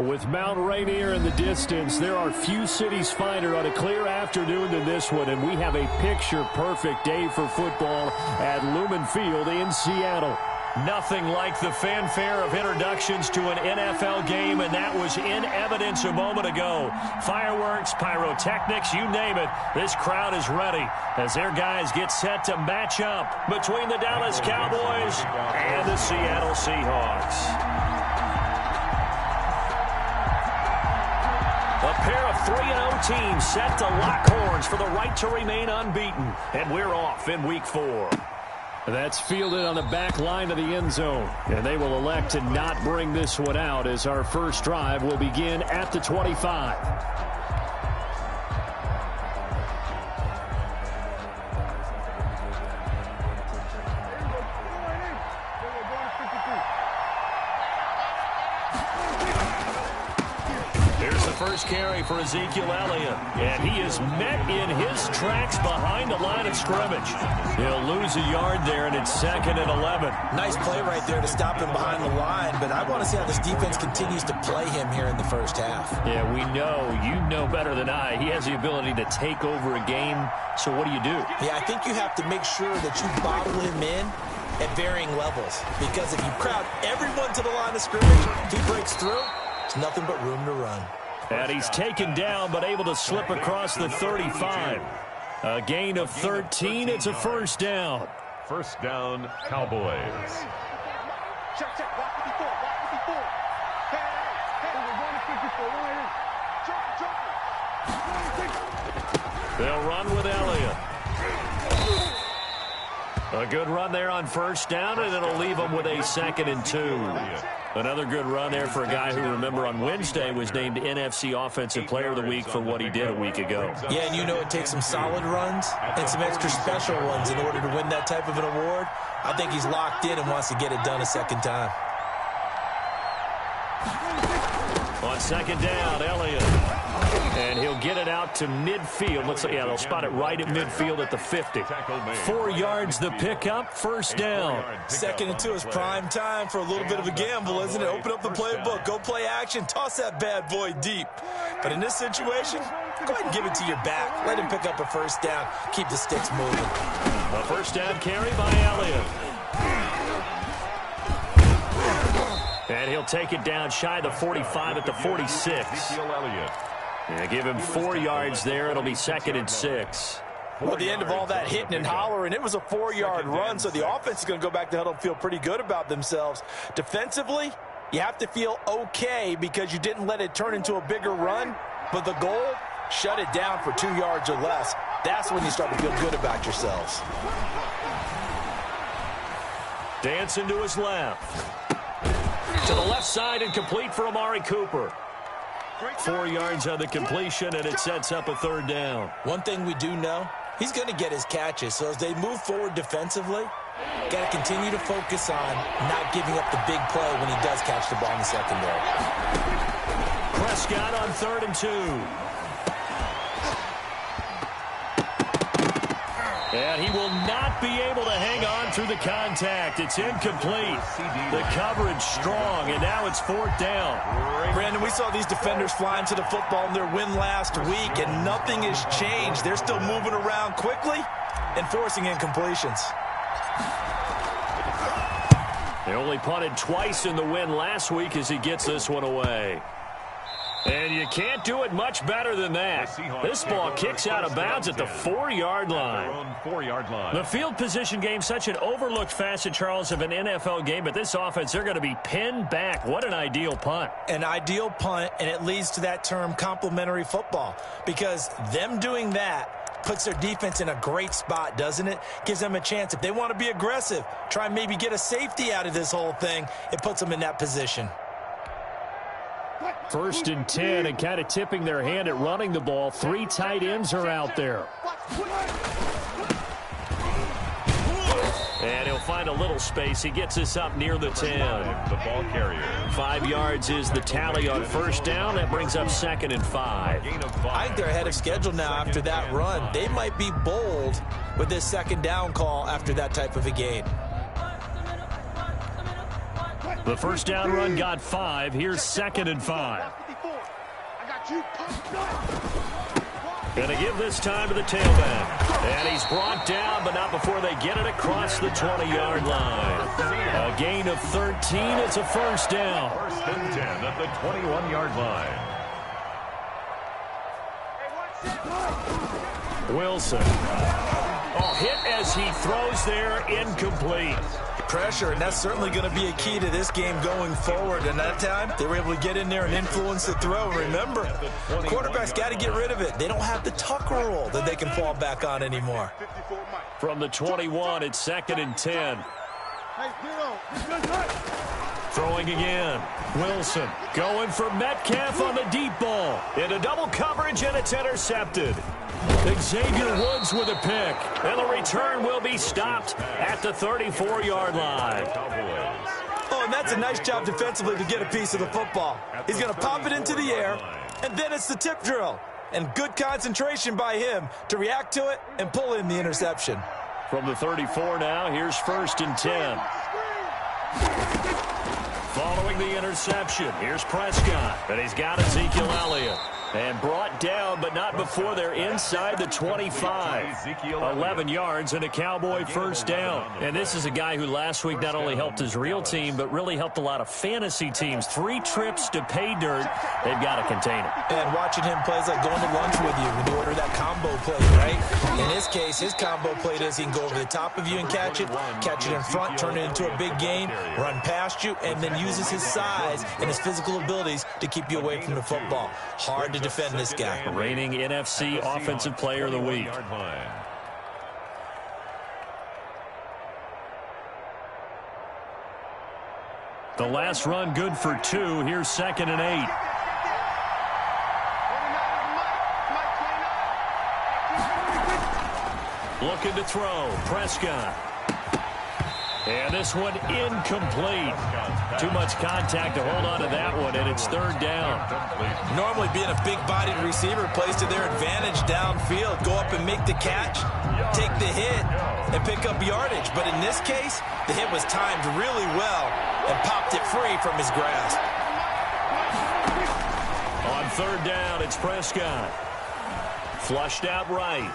With Mount Rainier in the distance, there are few cities finer on a clear afternoon than this one, and we have a picture-perfect day for football at Lumen Field in Seattle. Nothing like the fanfare of introductions to an NFL game, and that was in evidence a moment ago. Fireworks, pyrotechnics, you name it, this crowd is ready as their guys get set to match up between the Dallas Cowboys and the Seattle Seahawks. A pair of 3-0 teams set to lock horns for the right to remain unbeaten, and we're off in Week 4. That's fielded on the back line of the end zone, and they will elect to not bring this one out as our first drive will begin at the 25. First carry for Ezekiel Elliott, and he is met in his tracks behind the line of scrimmage. He'll lose a yard there, and it's 2nd and 11. Nice play right there to stop him behind the line, but I want to see how this defense continues to play him here in the first half. Yeah, we know, you know better than I, he has the ability to take over a game, so what do you do? Yeah, I think you have to make sure that you bottle him in at varying levels, because if you crowd everyone to the line of scrimmage, if he breaks through, there's nothing but room to run. And he's taken down, but able to slip across the 35. A gain of 13. It's a first down. First down, Cowboys. They'll run with Elliott. A good run there on first down, and it'll leave them with a 2nd and 2. Another good run there for a guy who, remember, on Wednesday was named NFC Offensive Player of the Week for what he did a week ago. Yeah, and you know it takes some solid runs and some extra special ones in order to win that type of an award. I think he's locked in and wants to get it done a second time. On second down, Elliott. And he'll get it out to midfield. Looks like, yeah, they'll spot it right at midfield at the 50. 4 yards the pickup, first down. 2nd and 2 is prime time for a little bit of a gamble, isn't it? Open up the playbook, go play action, toss that bad boy deep. But in this situation, go ahead and give it to your back. Let him pick up a first down. Keep the sticks moving. A first down carry by Elliott. And he'll take it down shy of the 45 at the 46. Yeah, give him 4 yards there. It'll be 2nd and 6. Well, at the end of all that hitting and hollering, it was a 4-yard run, so the offense is going to go back to huddle and feel pretty good about themselves. Defensively, you have to feel okay because you didn't let it turn into a bigger run, but the goal, shut it down for 2 yards or less. That's when you start to feel good about yourselves. Dancing to his left. To the left side and complete for Amari Cooper. 4 yards on the completion, and it sets up a 3rd down. One thing we do know, he's going to get his catches. So as they move forward defensively, got to continue to focus on not giving up the big play when he does catch the ball in the secondary. Prescott on 3rd and 2. And he will not be able to hang on through the contact. It's incomplete. The coverage strong, and now it's 4th down. Brandon, we saw these defenders flying to the football in their win last week, and nothing has changed. They're still moving around quickly and forcing incompletions. They only punted twice in the win last week as he gets this one away. And you can't do it much better than that. This ball kicks out of bounds at the 4-yard line. The field position game, such an overlooked facet, Charles, of an NFL game, but this offense, they're going to be pinned back. What an ideal punt. An ideal punt, and it leads to that term complementary football, because them doing that puts their defense in a great spot, doesn't it? Gives them a chance. If they want to be aggressive, try and maybe get a safety out of this whole thing, it puts them in that position. 1st and 10, and kind of tipping their hand at running the ball. 3 tight ends are out there. And he'll find a little space. He gets us up near the 10. The ball carrier. 5 yards is the tally on first down. That brings up 2nd and 5. I think they're ahead of schedule now after that run. They might be bold with this 2nd down call after that type of a gain. The first down run got 5. Here's 2nd and 5. Going to give this time to the tailback. And he's brought down, but not before they get it across the 20-yard line. A gain of 13. It's a first down. 1st and 10 at the 21-yard line. Wilson. Oh, hit as he throws there, incomplete. Pressure, and that's certainly going to be a key to this game going forward. And that time, they were able to get in there and influence the throw. Remember, quarterbacks got to get rid of it. They don't have the tuck rule that they can fall back on anymore. From the 21, it's 2nd and 10. Throwing again. Wilson going for Metcalf on the deep ball. Into double coverage, and it's intercepted. Xavier Woods with a pick. And the return will be stopped at the 34-yard line. Oh, and that's a nice job defensively to get a piece of the football. He's going to pop it into the air, and then it's the tip drill. And good concentration by him to react to it and pull in the interception. From the 34 now, here's 1st and 10. Following the interception, here's Prescott. And he's got Ezekiel Elliott. And brought down, but not before they're inside the 25. 11 yards and a Cowboy first down. And this is a guy who last week not only helped his real team, but really helped a lot of fantasy teams. 3 trips to pay dirt. They've got to contain it. And watching him play is like going to lunch with you when you order that combo plate, right? In this case, his combo plate is he can go over the top of you and catch it in front, turn it into a big gain, run past you, and then uses his size and his physical abilities to keep you away from the football. Hard to defend this guy. Reigning NFC Offensive Player of the Week. The last run good for 2. Here's 2nd and 8. Looking to throw. Prescott. And this one incomplete. Too much contact to hold on to that one, and it's 3rd down. Normally being a big-bodied receiver plays to their advantage downfield. Go up and make the catch, take the hit, and pick up yardage. But in this case, the hit was timed really well and popped it free from his grasp. On 3rd down, it's Prescott. Flushed out right.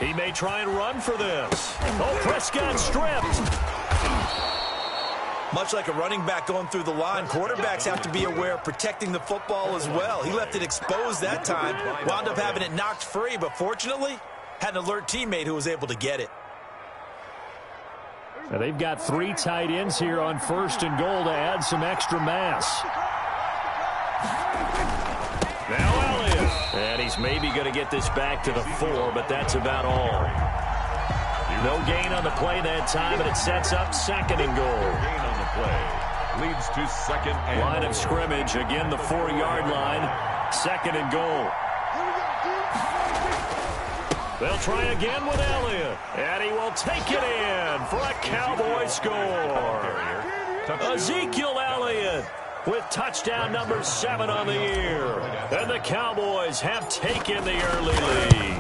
He may try and run for this. Oh, Prescott stripped. Much like a running back going through the line, quarterbacks have to be aware of protecting the football as well. He left it exposed that time, wound up having it knocked free, but fortunately, had an alert teammate who was able to get it. Now they've got 3 tight ends here on 1st and goal to add some extra mass. Now Elliott. And he's maybe going to get this back to the 4, but that's about all. No gain on the play that time, and it sets up 2nd and goal. Gain on the play leads to 2nd and line of scrimmage, again the 4-yard line, 2nd and goal. They'll try again with Elliott, and he will take it in for a Cowboy score. Ezekiel Elliott with touchdown number 7 on the year. And the Cowboys have taken the early lead.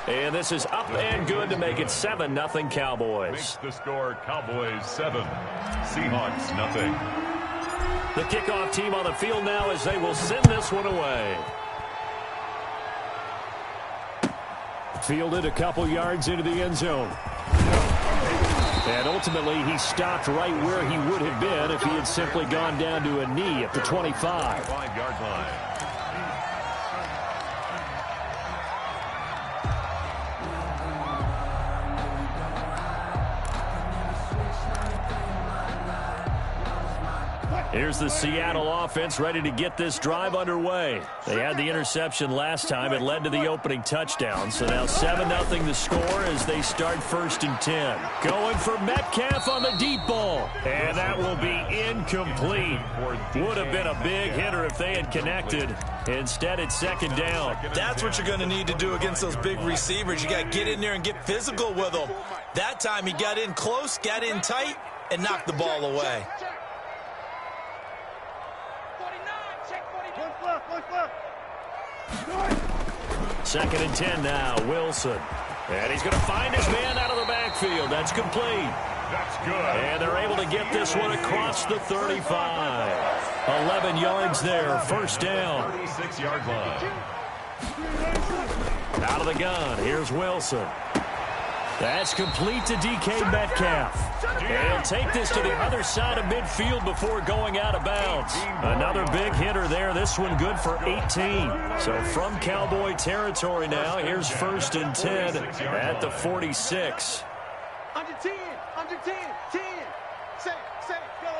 And this is up and good to make it 7-0 Cowboys. Makes the score Cowboys 7, Seahawks 0. The kickoff team on the field now as they will send this one away. Fielded a couple yards into the end zone. And ultimately, he stopped right where he would have been if he had simply gone down to a knee at the 25. 5-yard line. Here's the Seattle offense ready to get this drive underway. They had the interception last time. It led to the opening touchdown. So now 7-0 the score as they start 1st and 10. Going for Metcalf on the deep ball. And that will be incomplete. Would have been a big hitter if they had connected. Instead, it's 2nd down. That's what you're going to need to do against those big receivers. You got to get in there and get physical with them. That time he got in close, got in tight, and knocked the ball away. 2nd and 10 now, Wilson. And he's going to find his man out of the backfield. That's complete. That's good. And they're able to get this one across the 35. 11 yards there, first down. 36-yard line. Out of the gun, here's Wilson. That's complete to DK Metcalf. And he'll take this to the other side of midfield before going out of bounds. Another big hitter there. This one good for 18. So from Cowboy territory now, here's 1st and 10 at the 46. Under 10, 10. Say, go.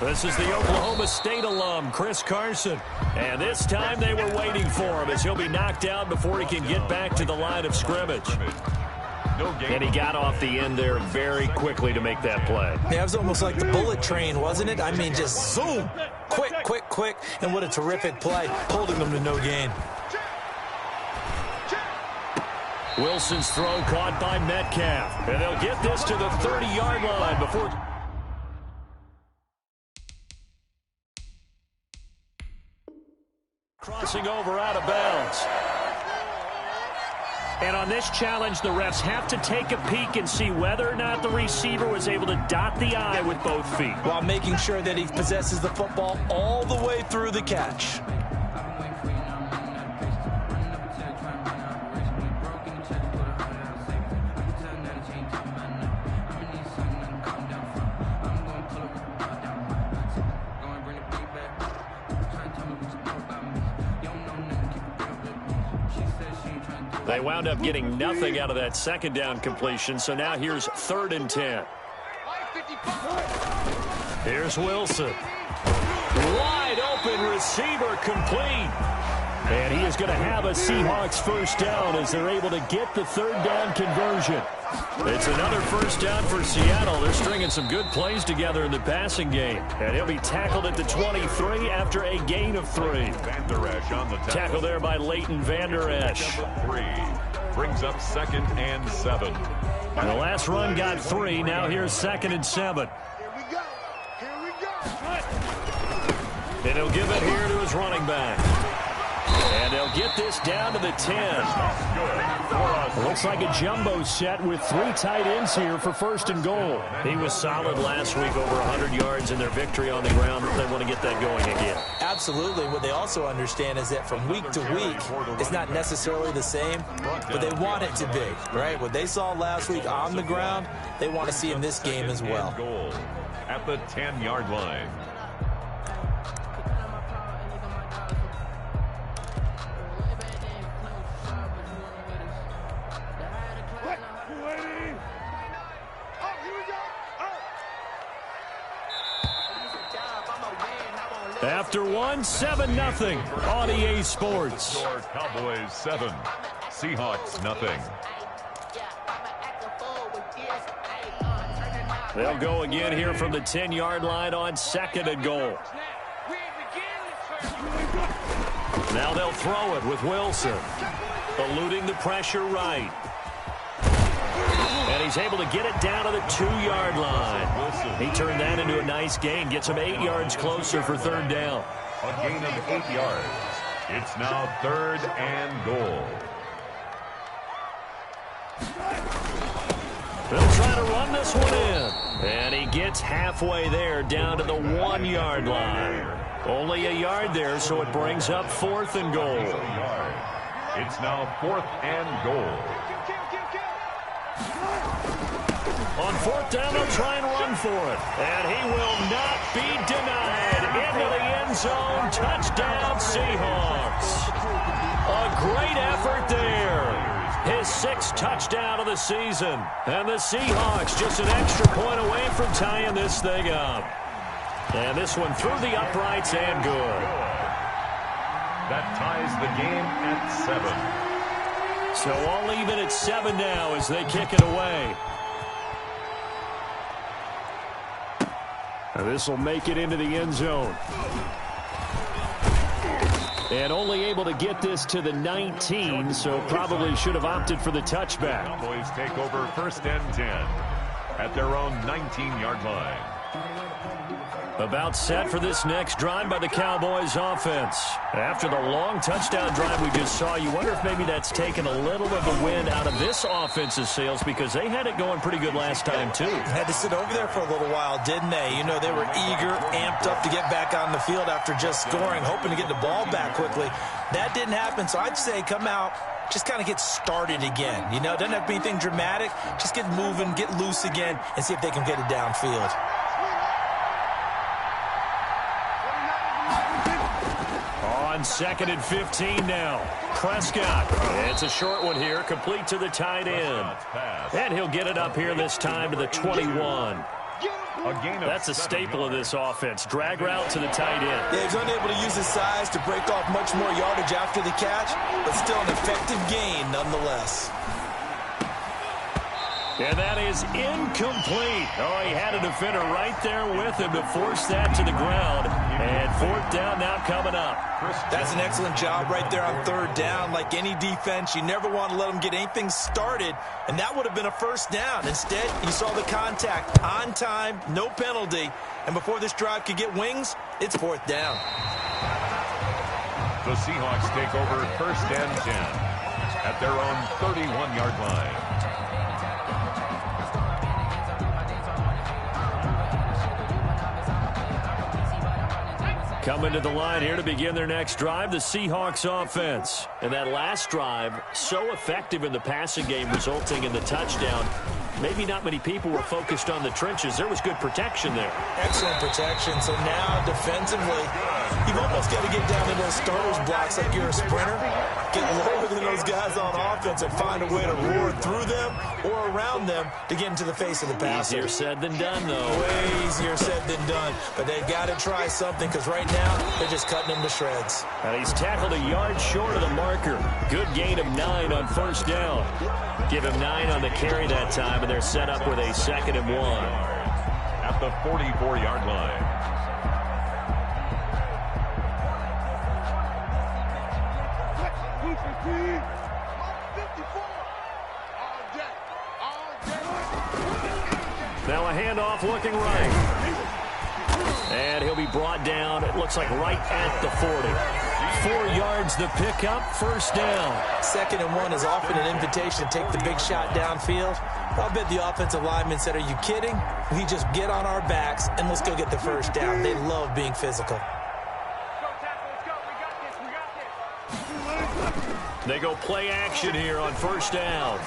This is the Oklahoma State alum, Chris Carson. And this time they were waiting for him as he'll be knocked out before he can get back to the line of scrimmage. And he got off the end there very quickly to make that play. Yeah, it was almost like the bullet train, wasn't it? I mean, just zoom. Quick. And what a terrific play, holding them to no gain. Wilson's throw caught by Metcalf. And they'll get this to the 30-yard line before... crossing over out of bounds. And on this challenge, the refs have to take a peek and see whether or not the receiver was able to dot the I with both feet, while making sure that he possesses the football all the way through the catch. They wound up getting nothing out of that second down completion, so now here's 3rd and 10. Here's Wilson. Wide open receiver complete. And he is going to have a Seahawks first down as they're able to get the 3rd down conversion. It's another first down for Seattle. They're stringing some good plays together in the passing game. And he'll be tackled at the 23 after a gain of 3. Vander Esch on the tackle there by Leighton Vander Esch. Number 3 brings up 2nd and 7. And the last run got 3. Now here's 2nd and 7. Here we go. And he'll give it here to his running back. And they'll get this down to the 10. Looks like a jumbo set with 3 tight ends here for 1st and goal. He was solid last week, over 100 yards in their victory on the ground. They want to get that going again. Absolutely. What they also understand is that from week to week, it's not necessarily the same, but they want it to be, right? What they saw last week on the ground, they want to see in this game as well. Goal at the 10-yard line. After 1, 7-0 on EA Sports. Cowboys 7, Seahawks nothing. They'll go again here from the 10-yard line on 2nd and goal. Now they'll throw it with Wilson, eluding the pressure right. And he's able to get it down to the 2-yard line. He turned that into a nice gain, gets him 8 yards closer for 3rd down. A gain of 8 yards. It's now 3rd and goal. They'll try to run this one in. And he gets halfway there, down to the 1-yard line. Only a yard there, so it brings up 4th and goal. It's now 4th and goal. On 4th down, they'll try and run for it. And he will not be denied. Into the end zone. Touchdown, Seahawks. A great effort there. His 6th touchdown of the season. And the Seahawks just an extra point away from tying this thing up. And this one through the uprights and good. That ties the game at 7. So all even at 7 now as they kick it away. And this will make it into the end zone. And only able to get this to the 19, so probably should have opted for the touchback. Cowboys take over 1st and 10 at their own 19-yard line. About set for this next drive by the Cowboys offense. After the long touchdown drive we just saw, you wonder if maybe that's taken a little of the wind out of this offense's sails, because they had it going pretty good last time too. Had to sit over there for a little while, didn't they? You know, they were eager, amped up to get back on the field after just scoring, hoping to get the ball back quickly. That didn't happen, so I'd say come out, just kind of get started again. You know, it doesn't have to be anything dramatic. Just get moving, get loose again, and see if they can get it downfield. On 2nd and 15 now. Prescott. It's a short one here, complete to the tight end. And he'll get it up here this time to the 21. That's a staple of this offense. Drag route to the tight end. Yeah, he's unable to use his size to break off much more yardage after the catch, but still an effective gain nonetheless. And that is incomplete. Oh, he had a defender right there with him to force that to the ground. And 4th down now coming up. That's an excellent job right there on 3rd down. Like any defense, you never want to let them get anything started, and that would have been a 1st down. Instead, you saw the contact on time, no penalty, and before this drive could get wings, it's 4th down. The Seahawks take over 1st and 10 at their own 31-yard line. Coming to the line here to begin their next drive, the Seahawks offense. And that last drive, so effective in the passing game, resulting in the touchdown. Maybe not many people were focused on the trenches. There was good protection there. Excellent protection. So now, defensively, you've almost got to get down to those starters blocks like you're a sprinter. Get lower than those guys on offense and find a way to roar through them or around them to get into the face of the passer. Easier said than done, though. Way easier said than done. But they've got to try something, because right now they're just cutting them to shreds. And he's tackled a yard short of the marker. Good gain of 9 on 1st down. Give him 9 on the carry that time, and they're set up with a 2nd and 1. At the 44-yard line. Now a handoff looking right. And he'll be brought down, it looks like right at the 40. 4 yards the pickup, 1st down. 2nd and 1 is often an invitation to take the big shot downfield. I'll bet the offensive lineman said, "Are you kidding? We just get on our backs and let's go get the 1st down." They love being physical. They go play action here on 1st down.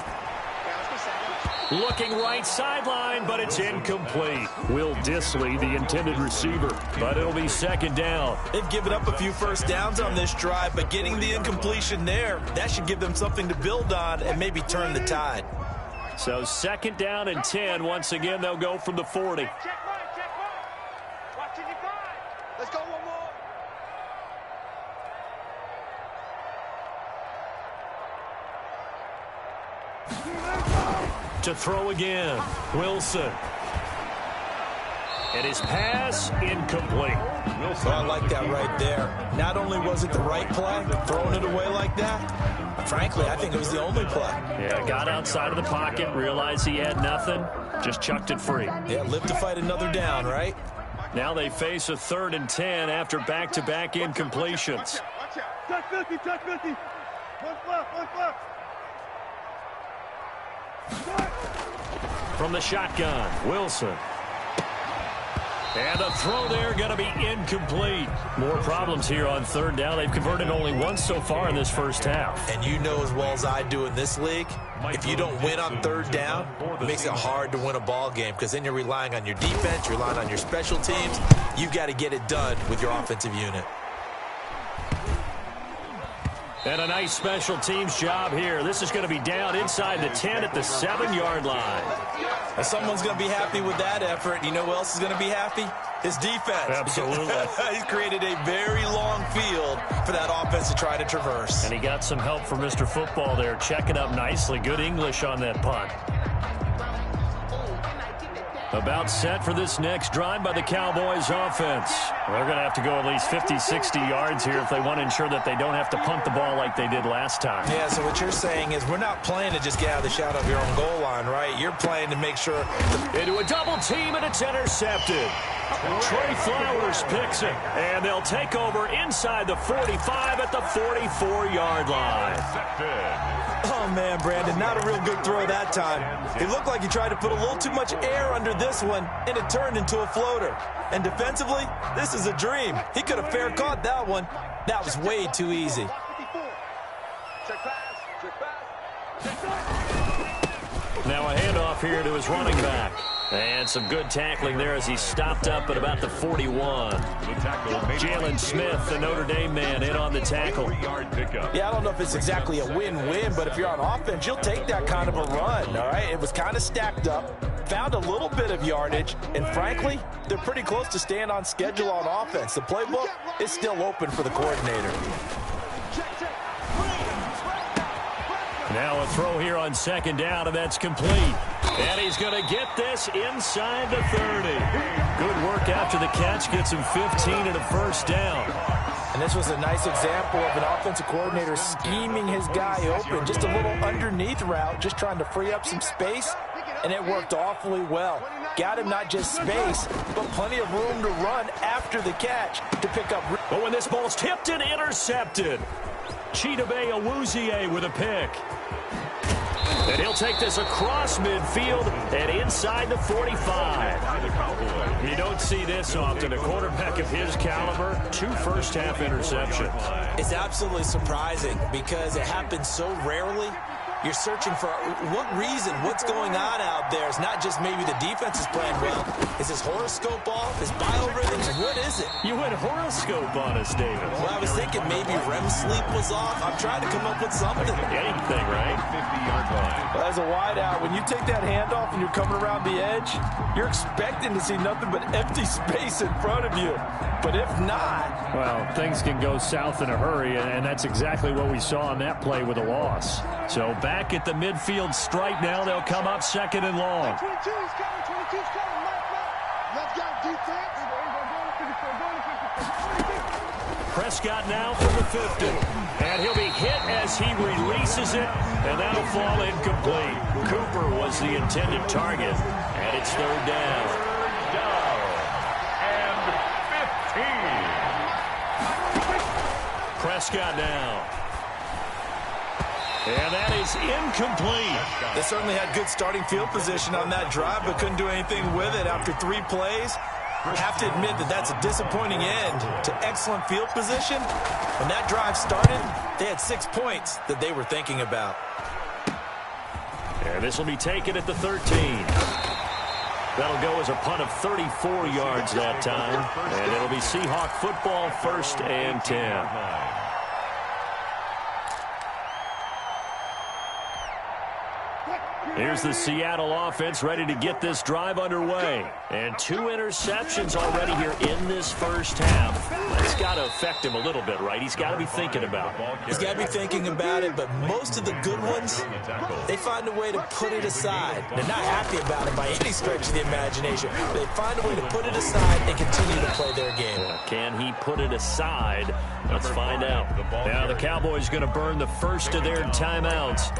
Looking right sideline, but it's incomplete. Will Dissly, the intended receiver, but it'll be 2nd down. They've given up a few 1st downs on this drive, but getting the incompletion there, that should give them something to build on and maybe turn the tide. So 2nd down and 10. Once again, they'll go from the 40. Check right. Watch it, let's go one more. To throw again, Wilson. And his pass incomplete. Wilson, I like that right there. Not only was it the right play, throwing it away like that, frankly, I think it was the only play. Yeah, got outside of the pocket, realized he had nothing, just chucked it free. Yeah, live to fight another down, right? Now they face a 3rd and 10 after back-to-back incompletions. Watch out. Touch 50, touch 50. One fluff. From the shotgun, Wilson. And the throw there going to be incomplete. More problems here on 3rd down. They've converted only once so far in this 1st half. And you know as well as I do in this league, if you don't win on 3rd down, it makes it hard to win a ball game, because then you're relying on your defense, you're relying on your special teams. You've got to get it done with your offensive unit. And a nice special teams job here. This is going to be down inside the 10 at the 7-yard line. Well, someone's going to be happy with that effort. You know who else is going to be happy? His defense. Absolutely. He's created a very long field for that offense to try to traverse. And he got some help from Mr. Football there, checking up nicely. Good English on that punt. About set for this next drive by the Cowboys offense. They're going to have to go at least 50, 60 yards here if they want to ensure that they don't have to punt the ball like they did last time. Yeah, so what you're saying is we're not playing to just get out of the shadow of your own goal line, right? You're playing to make sure. Into a double team, and it's intercepted. Trey Flowers picks it, and they'll take over inside the 45 at the 44-yard line. Oh, man, Brandon, not a real good throw that time. It looked like he tried to put a little too much air under this one, and it turned into a floater. And defensively, this is a dream. He could have fair caught that one. That was way too easy. Now a handoff here to his running back. And some good tackling there as he stopped up at about the 41. Jalen Smith, the Notre Dame man, in on the tackle. Yeah, I don't know if it's exactly a win-win, but if you're on offense, you'll take that kind of a run, all right? It was kind of stacked up, found a little bit of yardage, and frankly, they're pretty close to staying on schedule on offense. The playbook is still open for the coordinator. Now a throw here on second down, and that's complete. And he's going to get this inside the 30. Good work after the catch. Gets him 15 and a first down. And this was a nice example of an offensive coordinator scheming his guy open. Just a little underneath route, just trying to free up some space, and it worked awfully well. Got him not just space, but plenty of room to run after the catch to pick up. But when this ball's tipped and intercepted, Chidobe Awuzie with a pick. And he'll take this across midfield and inside the 45. You don't see this often. A quarterback of his caliber, 2 first-half interceptions. It's absolutely surprising because it happens so rarely. You're searching for what reason, what's going on out there. It's not just maybe the defense is playing well. Is his horoscope off? His biorhythms? What is it? You went horoscope on us, David. Well, I was thinking maybe REM sleep was off. I'm trying to come up with something. Anything, right? 50-yard line. Well, as a wideout, when you take that handoff and you're coming around the edge, you're expecting to see nothing but empty space in front of you. But if not... Well, things can go south in a hurry, and that's exactly what we saw on that play with a loss. So back at the midfield stripe now, they'll come up second and long. 22's coming, 22's coming. Let's go, defense. Prescott now from the 50. And he'll be hit as he releases it, and that'll fall incomplete. Cooper was the intended target, and it's third down. Third down and 15. Prescott now. And that is incomplete. They certainly had good starting field position on that drive, but couldn't do anything with it after 3 plays. I have to admit that that's a disappointing end to excellent field position. When that drive started, they had 6 points that they were thinking about. And this will be taken at the 13. That'll go as a punt of 34 yards that time. And it'll be Seahawk football, 1st and 10. Here's the Seattle offense ready to get this drive underway. And 2 interceptions already here in this first half. That's got to affect him a little bit, right? He's got to be thinking about it. He's got to be thinking about it, but most of the good ones, they find a way to put it aside. They're not happy about it by any stretch of the imagination. They find a way to put it aside and continue to play their game. Can he put it aside? Let's find out. Now the Cowboys going to burn the first of their timeouts.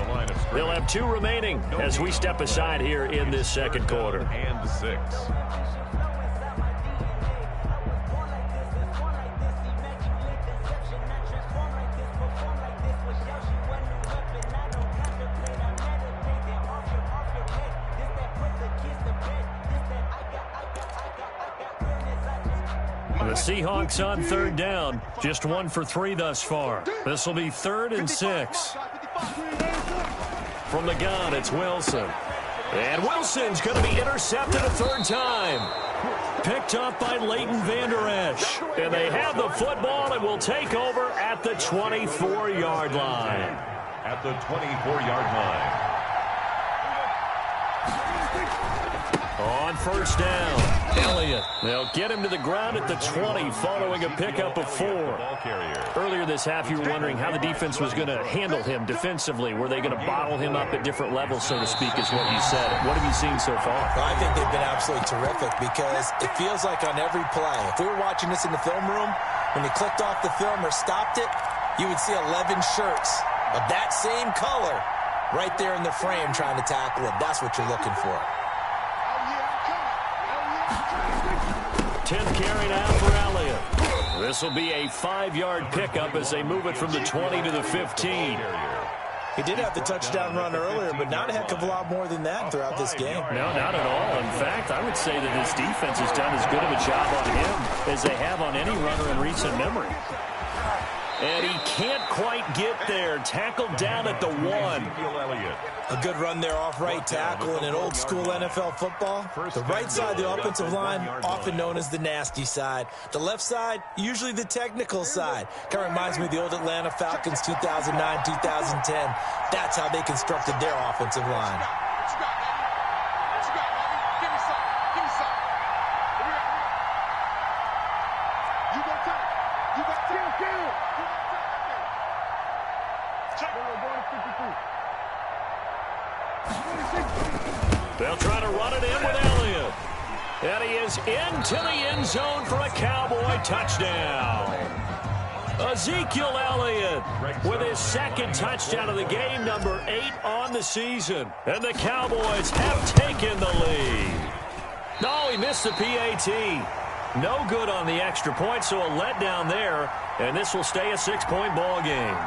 They'll have 2 remaining as we step aside here in this second quarter. And 6. The Seahawks on third down. Just 1 for 3 thus far. This will be 3rd and 6. From the gun, it's Wilson. And Wilson's going to be intercepted a 3rd time. Picked up by Leighton Vander Esch. And they have the football and will take over at the 24-yard line. At the 24-yard line. On first down, Elliott. They'll get him to the ground at the 20 following a pickup of 4. Earlier this half, you were wondering how the defense was going to handle him defensively. Were they going to bottle him up at different levels, so to speak, is what you said. What have you seen so far? Well, I think they've been absolutely terrific because it feels like on every play, if we were watching this in the film room, when you clicked off the film or stopped it, you would see 11 shirts of that same color right there in the frame trying to tackle him. That's what you're looking for. 10th carry now for Elliott. This will be a 5-yard pickup as they move it from the 20 to the 15. He did have the touchdown run earlier, but not a heck of a lot more than that throughout this game. No, not at all. In fact, I would say that this defense has done as good of a job on him as they have on any runner in recent memory. And he can't quite get there. Tackled down at the 1. A good run there off right tackle in an old school NFL football. The right side of the offensive line, often known as the nasty side. The left side, usually the technical side. Kind of reminds me of the old Atlanta Falcons 2009, 2010. That's how they constructed their offensive line. They'll try to run it in with Elliott. And he is into the end zone for a Cowboy touchdown. Ezekiel Elliott with his second touchdown of the game, number 8 on the season. And the Cowboys have taken the lead. No, he missed the PAT. No good on the extra point, so a letdown there. And this will stay a 6-point ball game.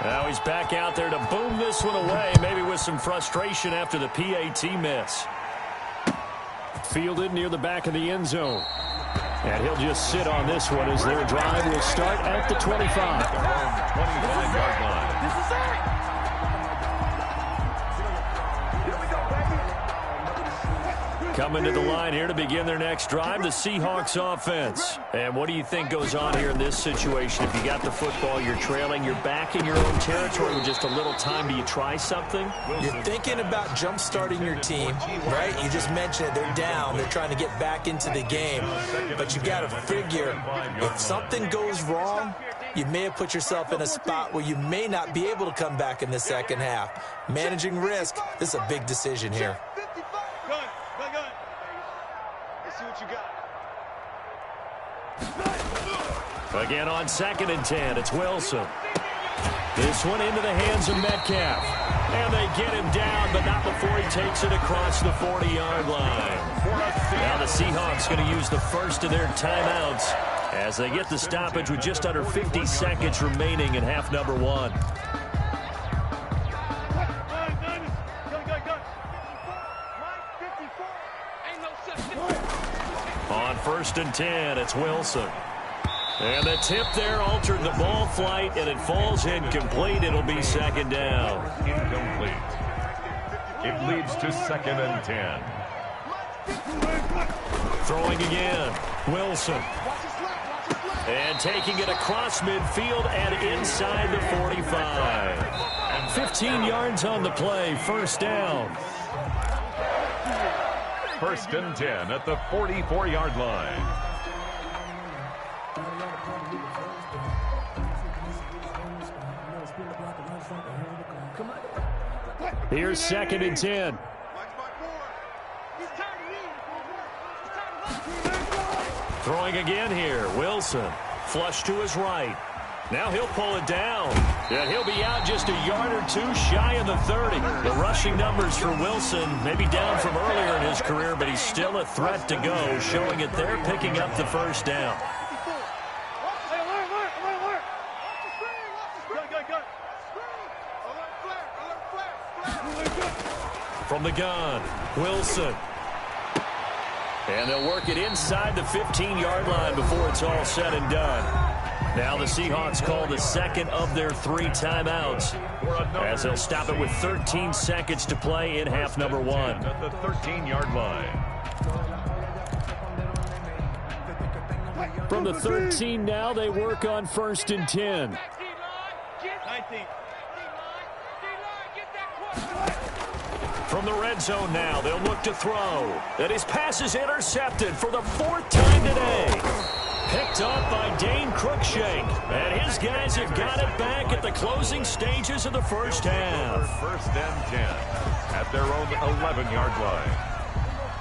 Now he's back out there to boom this one away, maybe with some frustration after the PAT miss. Fielded near the back of the end zone. And he'll just sit on this one as their drive will start at the 25. 25-yard line. This is it. Coming to the line here to begin their next drive, the Seahawks offense. And what do you think goes on here in this situation? If you got the football, you're trailing, you're back in your own territory with just a little time. Do you try something? You're thinking about jump-starting your team, right? You just mentioned it. They're down. They're trying to get back into the game. But you got to figure, if something goes wrong, you may have put yourself in a spot where you may not be able to come back in the second half. Managing risk, this is a big decision here. Again on 2nd and 10, it's Wilson. This one into the hands of Metcalf. And they get him down, but not before he takes it across the 40-yard line. Now the Seahawks going to use the first of their timeouts as they get the stoppage with just under 50 seconds remaining in half number 1. On 1st and 10, it's Wilson. And the tip there altered the ball flight, and it falls incomplete. It'll be 2nd down. Incomplete. It leads to 2nd and 10. Throwing again, Wilson. And taking it across midfield and inside the 45. 15 yards on the play, 1st down. 1st and 10 at the 44-yard line. Here's 2nd and 10. Throwing again here, Wilson. Flush to his right. Now he'll pull it down. And he'll be out just a yard or two shy of the 30. The rushing numbers for Wilson may be down from earlier in his career, but he's still a threat to go, showing it there, picking up the 1st down. From the gun, Wilson. And they'll work it inside the 15-yard line before it's all said and done. Now the Seahawks call the 2nd of their 3 timeouts as they'll stop it with 13 seconds to play in half number 1. At the 13-yard line. From the 13 now, they work on 1st and 10. From the red zone now, they'll look to throw. And his pass is intercepted for the 4th time today. Picked up by Dane Cruikshank. And his guys have got it back at the closing stages of the first half. First and 10 at their own 11-yard line.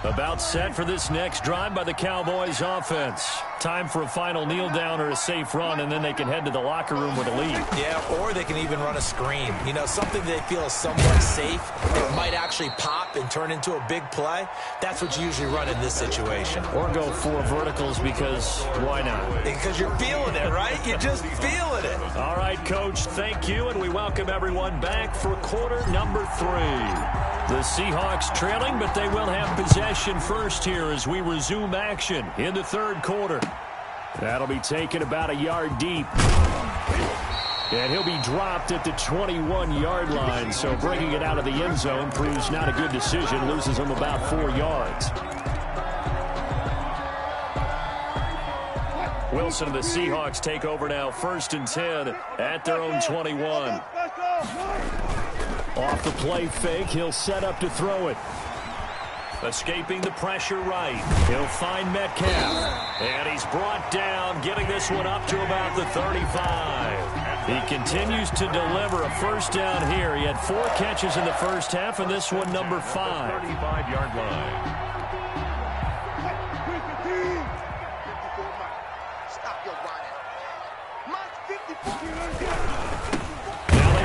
About set for this next drive by the Cowboys offense. Time for a final kneel down or a safe run, and then they can head to the locker room with a lead. Yeah, or they can even run a screen. You know, something they feel is somewhat safe. It might actually pop and turn into a big play. That's what you usually run in this situation. Or go 4 verticals because why not? Because you're feeling it, right? You're just feeling it. All right, Coach, thank you, and we welcome everyone back for quarter number 3. The Seahawks trailing, but they will have possession first here as we resume action in the 3rd quarter. That'll be taken about a yard deep. And he'll be dropped at the 21-yard line, so bringing it out of the end zone proves not a good decision, loses him about 4 yards. Wilson and the Seahawks take over now, 1st and 10 at their own 21. Off the play fake, he'll set up to throw it. Escaping the pressure right. He'll find Metcalf. And he's brought down, getting this one up to about the 35. He continues to deliver a first down here. He had 4 catches in the first half, and this one number 5. 35-yard line.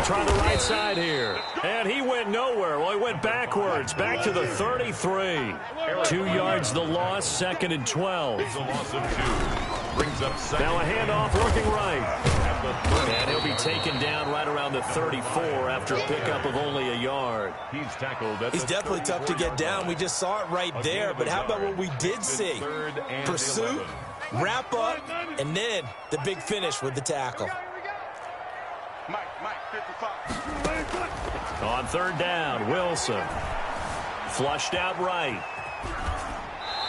Try the right side here. And he went nowhere. Well, he went backwards. Back to the 33. 2 yards the loss, 2nd and 12. It's a loss of 2. Brings up second. Now a handoff looking right. And he'll be taken down right around the 34 after a pickup of only a yard. He's definitely tough to get down. We just saw it right there. But how about what we did see? Pursuit, wrap up, and then the big finish with the tackle. On 3rd down, Wilson. Flushed out right.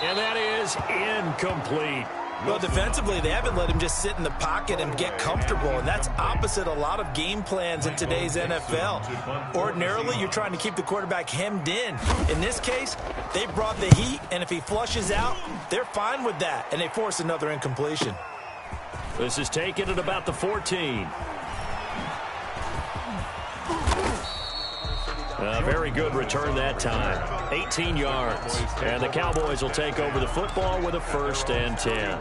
And that is incomplete. Well, defensively, they haven't let him just sit in the pocket and get comfortable, and that's opposite a lot of game plans in today's NFL. Ordinarily, you're trying to keep the quarterback hemmed in. In this case, they brought the heat, and if he flushes out, they're fine with that, and they force another incompletion. This is taken at about the 14. A very good return that time. 18 yards. And the Cowboys will take over the football with a 1st and 10.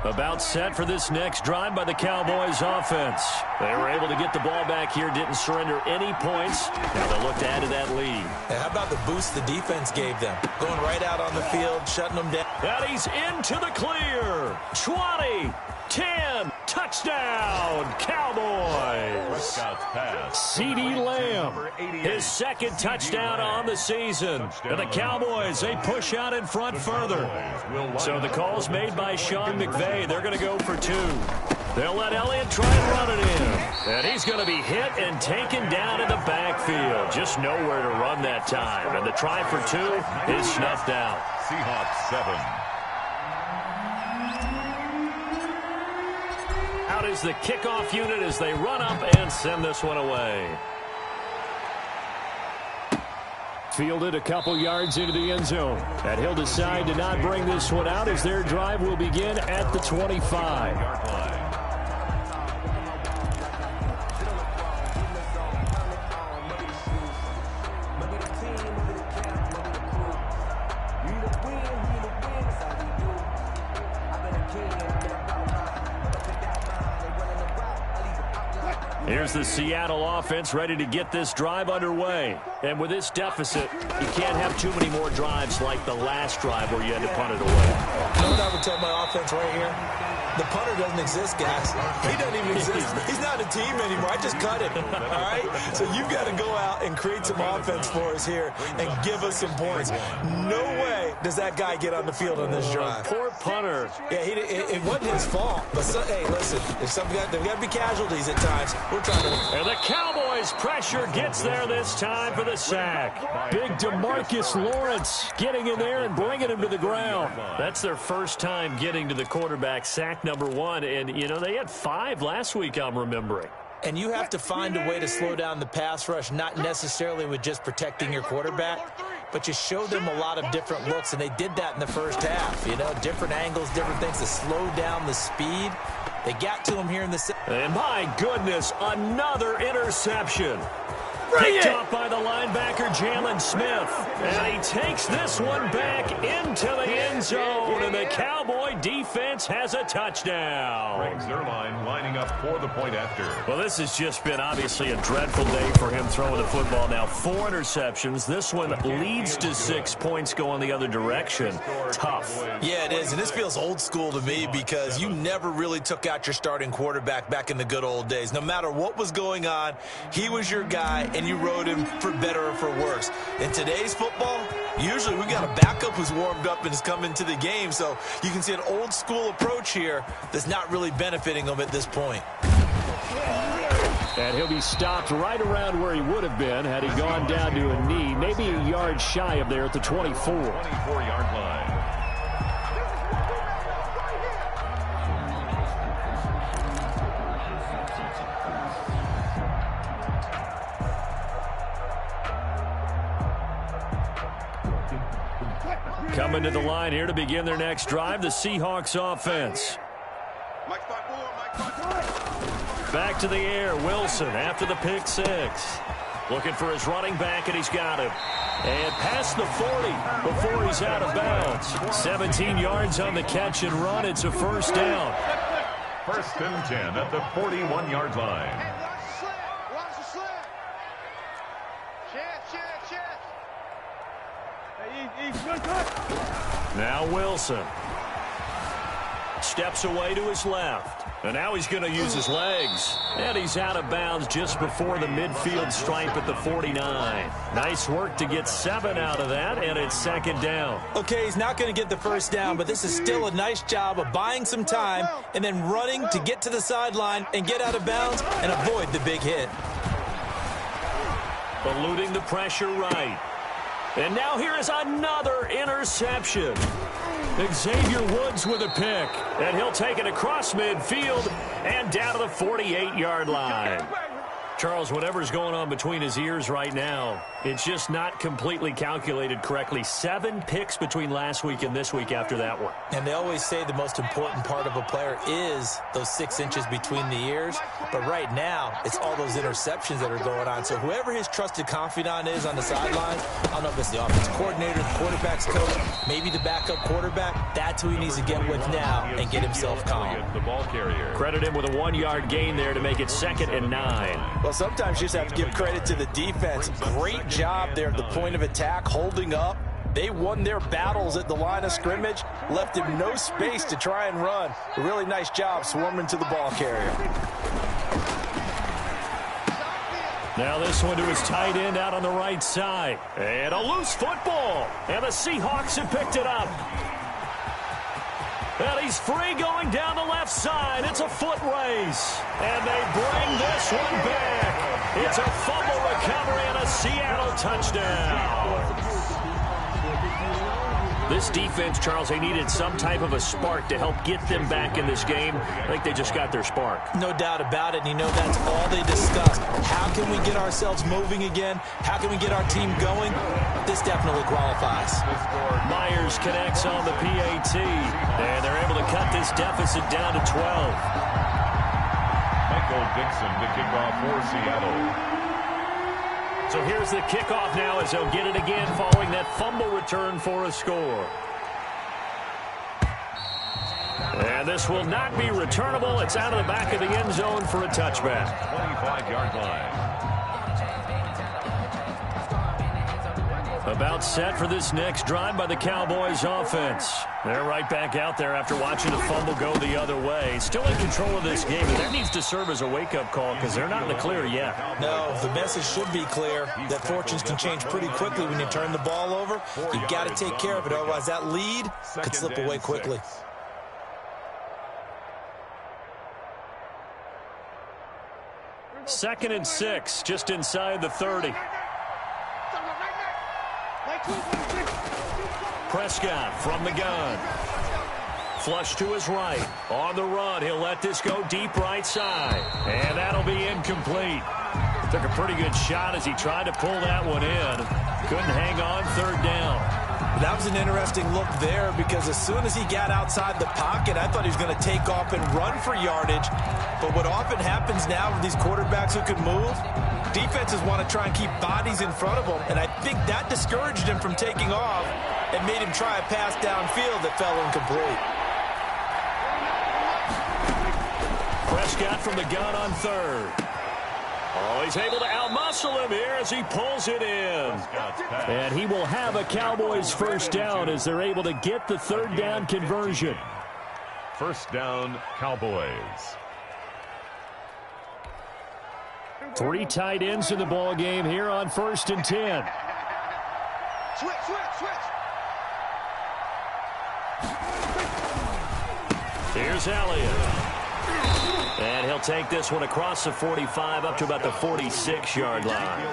About set for this next drive by the Cowboys offense. They were able to get the ball back here, didn't surrender any points. Now they'll look to add to that lead. And how about the boost the defense gave them? Going right out on the field, shutting them down. And he's into the clear. 20, 10, touchdown, Cowboys. CeeDee Lamb, his 2nd touchdown on the season. And the Cowboys, they push out in front further. So the call's made by Sean McVay. They're going to go for 2. They'll let Elliott try and run it in. And he's going to be hit and taken down in the backfield. Just nowhere to run that time. And the try for 2 is snuffed out. Seahawks 7. Out is the kickoff unit as they run up and send this one away. Fielded a couple yards into the end zone. And he'll decide to not bring this one out as their drive will begin at the 25. Here's the Seattle offense ready to get this drive underway. And with this deficit, you can't have too many more drives like the last drive where you had to punt it away. You know what I would tell my offense right here? The punter doesn't exist, guys. He doesn't even exist. He's not a team anymore. I just cut him. All right? So you've got to go out and create some offense for us here and give us some points. No way does that guy get on the field on this drive. Poor punter. Yeah, it wasn't his fault. But, hey, listen, there's got to be casualties at times. We're trying to win. And the Cowboys pressure gets there this time for the sack. Big DeMarcus Lawrence getting in there and bringing him to the ground. That's their first time getting to the quarterback sack sack number 1. And, you know, they had 5 last week, I'm remembering. And you have to find a way to slow down the pass rush, not necessarily with just protecting your quarterback, but you show them a lot of different looks, and they did that in the first half. You know, different angles, different things to slow down the speed. They got to him here in the second. And my goodness, another interception. Bring Picked it! off by the linebacker, Jalen Smith. And he takes this one back into the end zone, and the Cowboy defense has a touchdown. Greg Zuerlein lining up for the point after. Well, this has just been obviously a dreadful day for him throwing the football. Now, 4 interceptions. This one leads to 6 points going the other direction. Tough. Yeah, it is, and this feels old school to me because you never really took out your starting quarterback back in the good old days. No matter what was going on, he was your guy, and you rode him for better or for worse. In today's football, usually we got a backup who's warmed up and has come into the game, so you can see an old school approach here that's not really benefiting him at this point. And he'll be stopped right around where he would have been had he gone down to a knee, maybe a yard shy of there at the 24. 24-yard line. Coming to the line here to begin their next drive, the Seahawks offense. Back to the air, Wilson after the pick 6. Looking for his running back, and he's got him. And past the 40 before he's out of bounds. 17 yards on the catch and run. It's a first down. First and 10 at the 41-yard line. Watch the slip. Chance. Now Wilson steps away to his left. And now he's going to use his legs. And he's out of bounds just before the midfield stripe at the 49. Nice work to get 7 out of that, and it's second down. Okay, he's not going to get the first down, but this is still a nice job of buying some time and then running to get to the sideline and get out of bounds and avoid the big hit. Eluding the pressure right. And now here is another interception. Xavier Woods with a pick. And he'll take it across midfield and down to the 48-yard line. Charles, whatever's going on between his ears right now, it's just not completely calculated correctly. 7 picks between last week and this week after that one. And they always say the most important part of a player is those 6 inches between the ears. But right now, it's all those interceptions that are going on. So whoever his trusted confidant is on the sidelines, I don't know if it's the offensive coordinator, the quarterback's coach, maybe the backup quarterback, that's who he needs to get with now and get himself calm. The ball carrier. Credit him with a 1-yard gain there to make it 2nd and 9. Well, sometimes you just have to give credit to the defense. Great job there at the point of attack, holding up. They won their battles at the line of scrimmage, left him no space to try and run. A really nice job swarming to the ball carrier. Now this one to his tight end out on the right side. And a loose football. And the Seahawks have picked it up. And he's free going down the left side. It's a foot race. And they bring this one back. It's a fumble recovery and a Seattle touchdown. This defense, Charles, they needed some type of a spark to help get them back in this game. I think they just got their spark. No doubt about it, and you know that's all they discussed. How can we get ourselves moving again? How can we get our team going? This definitely qualifies. Myers connects on the PAT, and they're able to cut this deficit down to 12. Michael Dixon to kick off for Seattle. So here's the kickoff now as they'll get it again following that fumble return for a score. And this will not be returnable. It's out of the back of the end zone for a touchback. 25-yard line. About set for this next drive by the Cowboys offense. They're right back out there after watching the fumble go the other way. Still in control of this game, and that needs to serve as a wake-up call because they're not in the clear yet. No, the message should be clear that fortunes can change pretty quickly when you turn the ball over. You've got to take care of it, otherwise that lead could slip away quickly. Second and 6, just inside the 30. Prescott from the gun. Flush to his right. On the run, he'll let this go deep right side. And that'll be incomplete. Took a pretty good shot as he tried to pull that one in. Couldn't hang on, third down. That was an interesting look there because as soon as he got outside the pocket, I thought he was going to take off and run for yardage. But what often happens now with these quarterbacks who can move, defenses want to try and keep bodies in front of them. And I think that discouraged him from taking off and made him try a pass downfield that fell incomplete. Prescott from the gun on third. Oh, he's able to outmuscle him here as he pulls it in. And he will have a Cowboys first down as they're able to get the third down conversion. First down, Cowboys. 3 tight ends in the ball game here on 1st and 10. Switch. Here's Elliott. And he'll take this one across the 45 up to about the 46-yard line.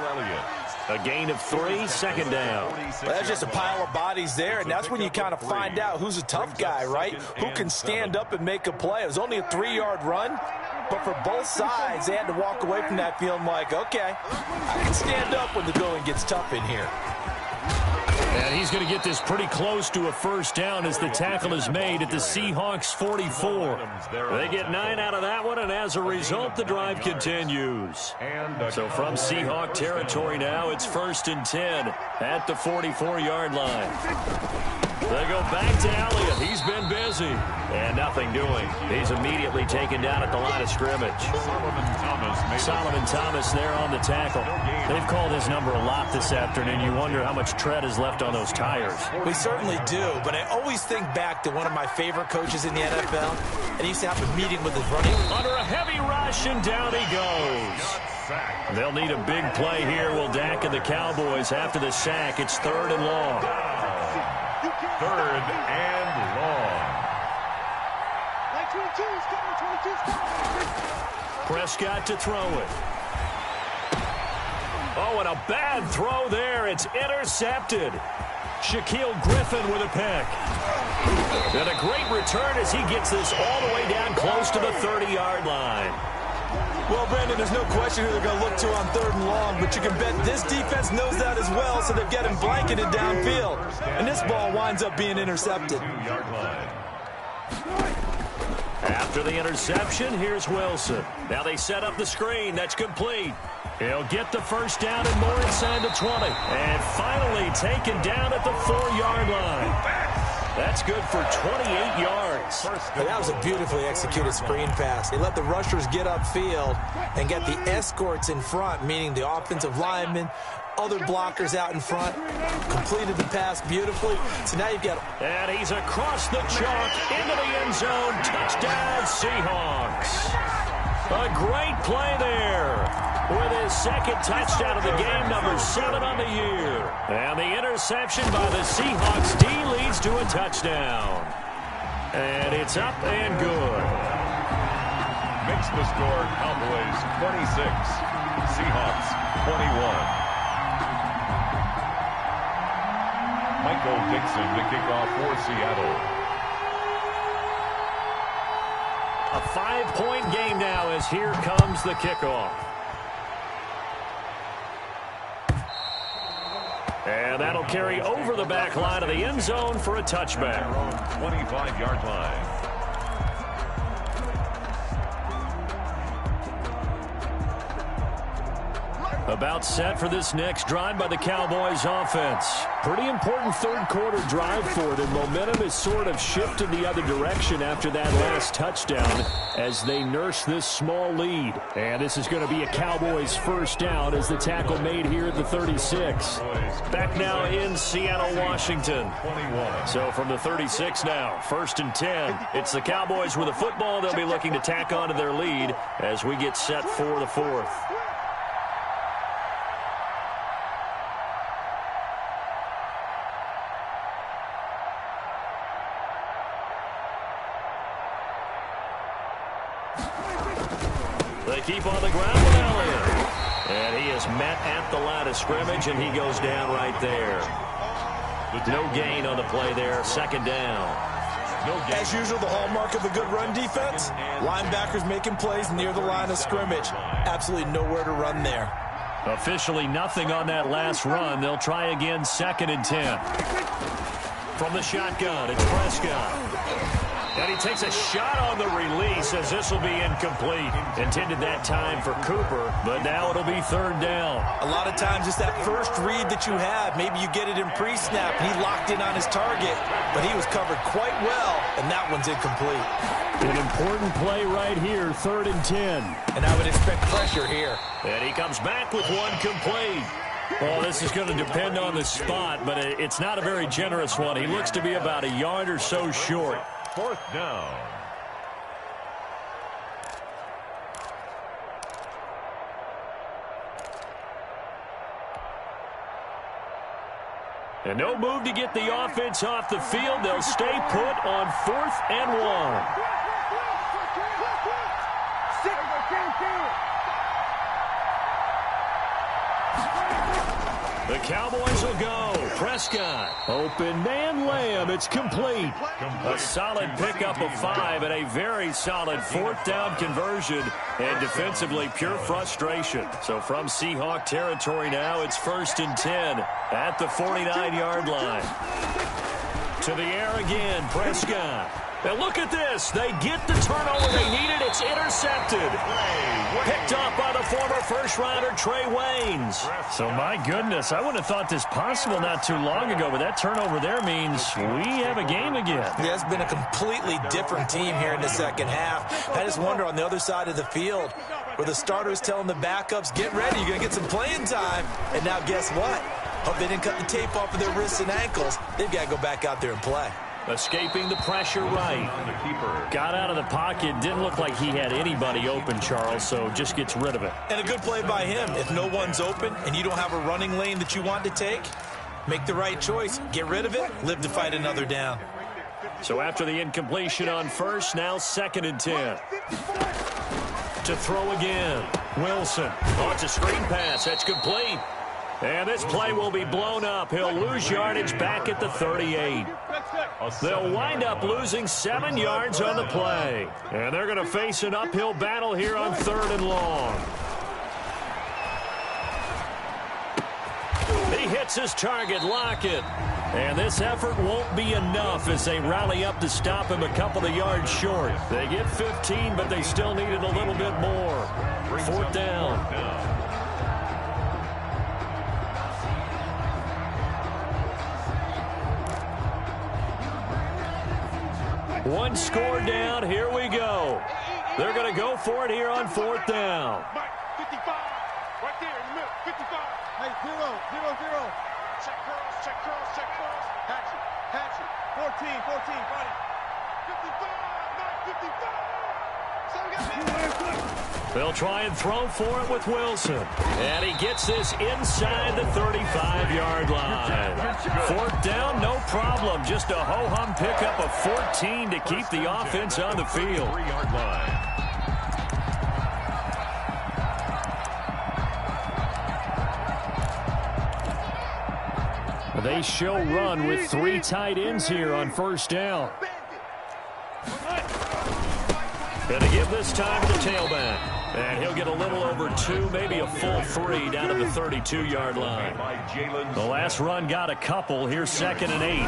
A gain of 3, second down. Well, that's just a pile of bodies there, and that's when you kind of find out who's a tough guy, right? Who can stand up and make a play. It was only a 3-yard run, but for both sides, they had to walk away from that feeling like, okay, I can stand up when the going gets tough in here. And he's going to get this pretty close to a first down as the tackle is made at the Seahawks 44. They get 9 out of that one, and as a result, the drive continues. So from Seahawk territory now, it's 1st and 10 at the 44-yard line. They go back to Elliott. He's been busy. And nothing doing. He's immediately taken down at the line of scrimmage. Solomon Thomas there on the tackle. They've called his number a lot this afternoon. You wonder how much tread is left on those tires. We certainly do, but I always think back to one of my favorite coaches in the NFL, and he used to have a meeting with his running. Under a heavy rush, and down he goes. They'll need a big play here, will Dak and the Cowboys after the sack. It's 3rd and long. 3rd and long. 22's coming. Prescott to throw it. Oh, and a bad throw there. It's intercepted. Shaquille Griffin with a pick. And a great return as he gets this all the way down close to the 30-yard line. Well, Brandon, there's no question who they're going to look to on 3rd and long, but you can bet this defense knows that as well, so they've got him blanketed downfield. And this ball winds up being intercepted. After the interception, here's Wilson. Now they set up the screen. That's complete. He'll get the first down and more inside the 20. And finally taken down at the 4-yard line. That's good for 28 yards. But that was a beautifully executed screen pass. They let the rushers get upfield and get the escorts in front, meaning the offensive linemen, other blockers out in front, completed the pass beautifully. So now you've got... And he's across the chalk into the end zone. Touchdown, Seahawks. A great play there. With his second touchdown of the game, number 7 on the year. And the interception by the Seahawks D leads to a touchdown. And it's up and good. Makes the score Cowboys 26, Seahawks 21. Michael Dixon to kick off for Seattle. A 5-point game now as here comes the kickoff. And that'll carry over the back line of the end zone for a touchback. 25-yard line. About set for this next drive by the Cowboys offense. Pretty important third-quarter drive for them. Momentum has sort of shifted the other direction after that last touchdown as they nurse this small lead. And this is going to be a Cowboys first down as the tackle made here at the 36. Back now in Seattle, Washington. So from the 36 now, 1st and 10. It's the Cowboys with the football. They'll be looking to tack on to their lead as we get set for the 4th. They keep on the ground with Elliott. And he is met at the line of scrimmage, and he goes down right there. No gain on the play there, 2nd down. As usual, the hallmark of a good run defense, linebackers making plays near the line of scrimmage. Absolutely nowhere to run there. Officially nothing on that last run. They'll try again, 2nd and 10. From the shotgun, it's Prescott. And he takes a shot on the release as this will be incomplete. Intended that time for Cooper, but now it'll be 3rd down. A lot of times it's that first read that you have. Maybe you get it in pre-snap, and he locked in on his target, but he was covered quite well, and that one's incomplete. An important play right here, 3rd and 10. And I would expect pressure here. And he comes back with one complete. Well, this is going to depend on the spot, but it's not a very generous one. He looks to be about a yard or so short. 4th down. And no move to get the offense off the field. They'll stay put on 4th and 1. The Cowboys will go. Prescott. Open man Lamb. It's complete. A solid pickup of 5 and a very solid 4th down conversion. And defensively, pure frustration. So from Seahawk territory now, it's 1st and 10 at the 49-yard line. To the air again, Prescott. Now look at this. They get the turnover they needed. It's intercepted. Picked off by the former first-rounder Trey Waynes. So, my goodness, I wouldn't have thought this possible not too long ago, but that turnover there means we have a game again. Yeah, it's been a completely different team here in the second half. I just wonder on the other side of the field where the starters telling the backups, get ready, you're going to get some playing time. And now guess what? Hope they didn't cut the tape off of their wrists and ankles. They've got to go back out there and play. Escaping the pressure right. Got out of the pocket. Didn't look like he had anybody open, Charles, so just gets rid of it. And a good play by him. If no one's open and you don't have a running lane that you want to take, make the right choice. Get rid of it. Live to fight another down. So after the incompletion on 1st, now 2nd and 10. To throw again. Wilson. Oh, it's a screen pass. That's complete. And this play will be blown up. He'll lose yardage back at the 38. They'll wind up losing 7 yards on the play. And they're going to face an uphill battle here on 3rd and long. He hits his target, Lockett. And this effort won't be enough as they rally up to stop him a couple of yards short. They get 15, but they still needed a little bit more. 4th down. One score down. Here we go. They're going to go for it here on 4th down. 55. Right there in the middle. 55. Hey, 0, 0, 0. Check cross, check cross, check cross. Hatchet. 14, got it. 55, not 55. They'll try and throw for it with Wilson. And he gets this inside the 35-yard line. 4th down, no problem. Just a ho-hum pickup of 14 to keep the offense on the field. 3-yard line. They show run with 3 tight ends here on 1st down. And to give this time to the tailback. And he'll get a little over 2, maybe a full 3 down to the 32-yard line. The last run got a couple. Here's 2nd and 8.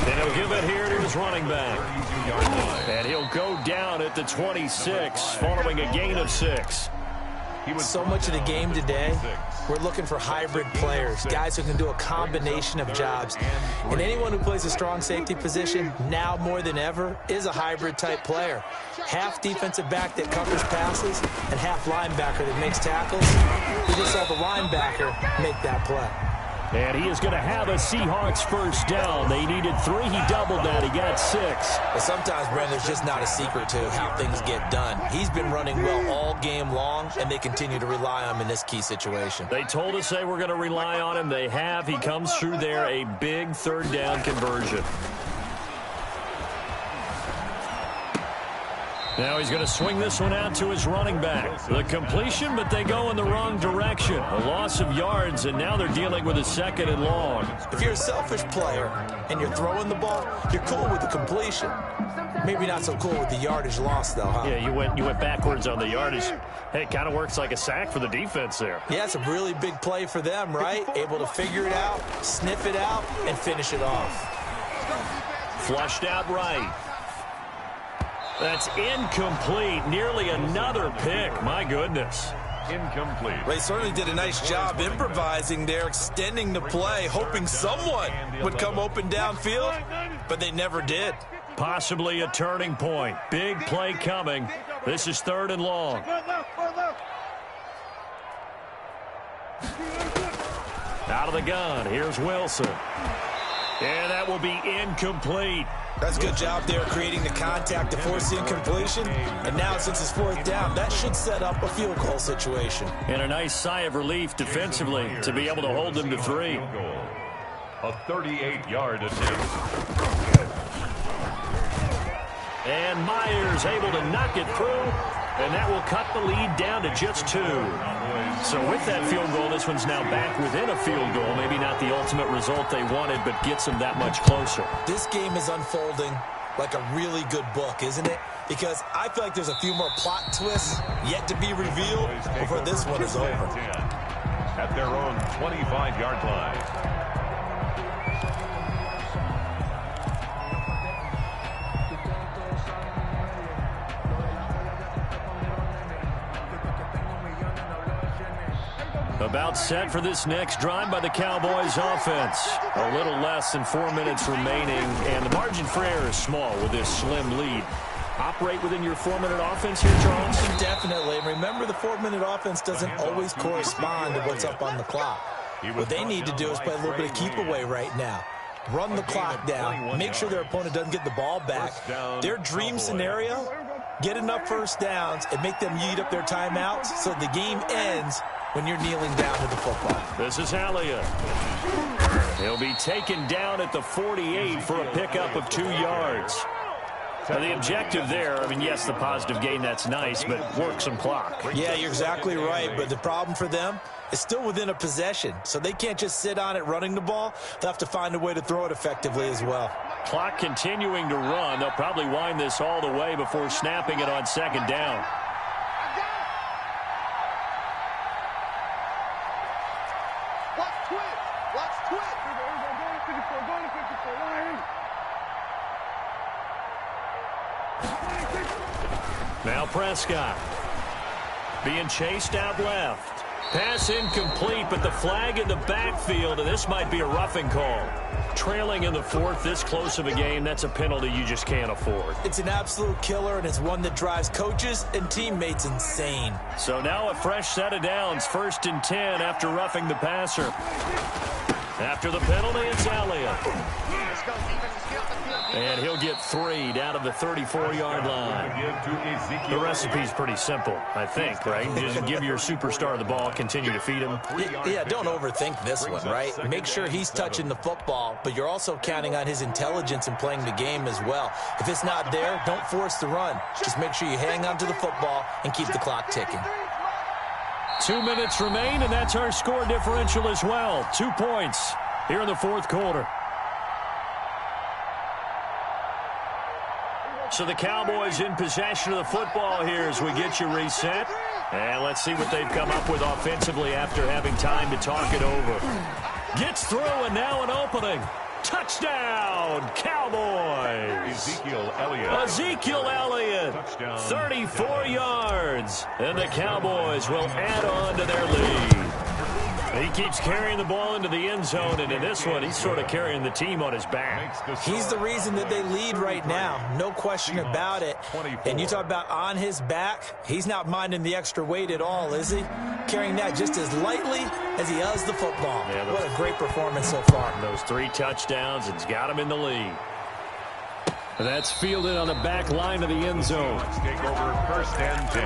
And he'll give it here to his running back. And he'll go down at the 26 following a gain of 6. So much of the game today, we're looking for hybrid players, guys who can do a combination of jobs. And anyone who plays a strong safety position, now more than ever, is a hybrid-type player. Half defensive back that covers passes and half linebacker that makes tackles. We just saw the linebacker make that play. And he is going to have a Seahawks 1st down. They needed 3. He doubled that. He got 6. But sometimes, Brandon, there's just not a secret to how things get done. He's been running well all game long, and they continue to rely on him in this key situation. They told us they were going to rely on him. They have. He comes through there, a big 3rd down conversion. Now he's going to swing this one out to his running back. The completion, but they go in the wrong direction. A loss of yards, and now they're dealing with a 2nd and long. If you're a selfish player, and you're throwing the ball, you're cool with the completion. Maybe not so cool with the yardage loss, though, huh? Yeah, you went backwards on the yardage. Hey, it kind of works like a sack for the defense there. Yeah, it's a really big play for them, right? Able to figure it out, sniff it out, and finish it off. Flushed out right. That's incomplete. Nearly another pick. My goodness. Incomplete. Well, they certainly did a nice job improvising there, extending the play, hoping someone would come open downfield, but they never did. Possibly a turning point. Big play coming. This is 3rd and long. Out of the gun. Here's Wilson. And that will be incomplete. That's a good job there creating the contact to force the incompletion. And now since it's 4th down, that should set up a field goal situation. And a nice sigh of relief defensively to be able to hold them to 3. A 38-yard attempt. And Myers able to knock it through, and that will cut the lead down to just 2. So with that field goal, this one's now back within a field goal. Maybe not the ultimate result they wanted, but gets them that much closer. This game is unfolding like a really good book, isn't it? Because I feel like there's a few more plot twists yet to be revealed before this one is over. At their own 25-yard line. About set for this next drive by the Cowboys offense. A little less than 4 minutes remaining, and the margin for error is small with this slim lead. Operate within your 4-minute offense here, Charles? Definitely. And remember, the 4-minute offense doesn't always correspond to what's up on the clock. What they need to do is play a little bit of keep away right now. Run the clock down. Make sure their opponent doesn't get the ball back. Their dream scenario, get enough first downs and make them yeet up their timeouts so the game ends when you're kneeling down to the football. This is Elliott. He'll be taken down at the 48 for a pickup of 2 yards. Now, the objective there, I mean, yes, the positive gain, that's nice, but work some clock. Yeah, you're exactly right, but the problem for them is still within a possession, so they can't just sit on it running the ball. They'll have to find a way to throw it effectively as well. Clock continuing to run. They'll probably wind this all the way before snapping it on 2nd down. Now Prescott being chased out left. Pass incomplete, but the flag in the backfield, and this might be a roughing call. Trailing in the 4th, this close of a game, that's a penalty you just can't afford. It's an absolute killer, and it's one that drives coaches and teammates insane. So now a fresh set of downs, 1st and 10 after roughing the passer. After the penalty, it's Elliott. And he'll get 3 down to the 34-yard line. The recipe's pretty simple, I think, right? Just give your superstar the ball, continue to feed him. Yeah, don't overthink this one, right? Make sure he's touching the football, but you're also counting on his intelligence in playing the game as well. If it's not there, don't force the run. Just make sure you hang on to the football and keep the clock ticking. 2 minutes remain, and that's our score differential as well. 2 points here in the 4th quarter. So the Cowboys in possession of the football here as we get you reset. And let's see what they've come up with offensively after having time to talk it over. Gets through, and now an opening. Touchdown, Cowboys. Ezekiel Elliott, 34 yards. And the Cowboys will add on to their lead. He keeps carrying the ball into the end zone, and in this one, he's sort of carrying the team on his back. He's the reason that they lead right now, no question about it. And you talk about on his back, he's not minding the extra weight at all, is he? Carrying that just as lightly as he does the football. Yeah, what a great performance so far. Those 3 touchdowns, it's got him in the lead. And that's fielded on the back line of the end zone. Let's take over 1st and 10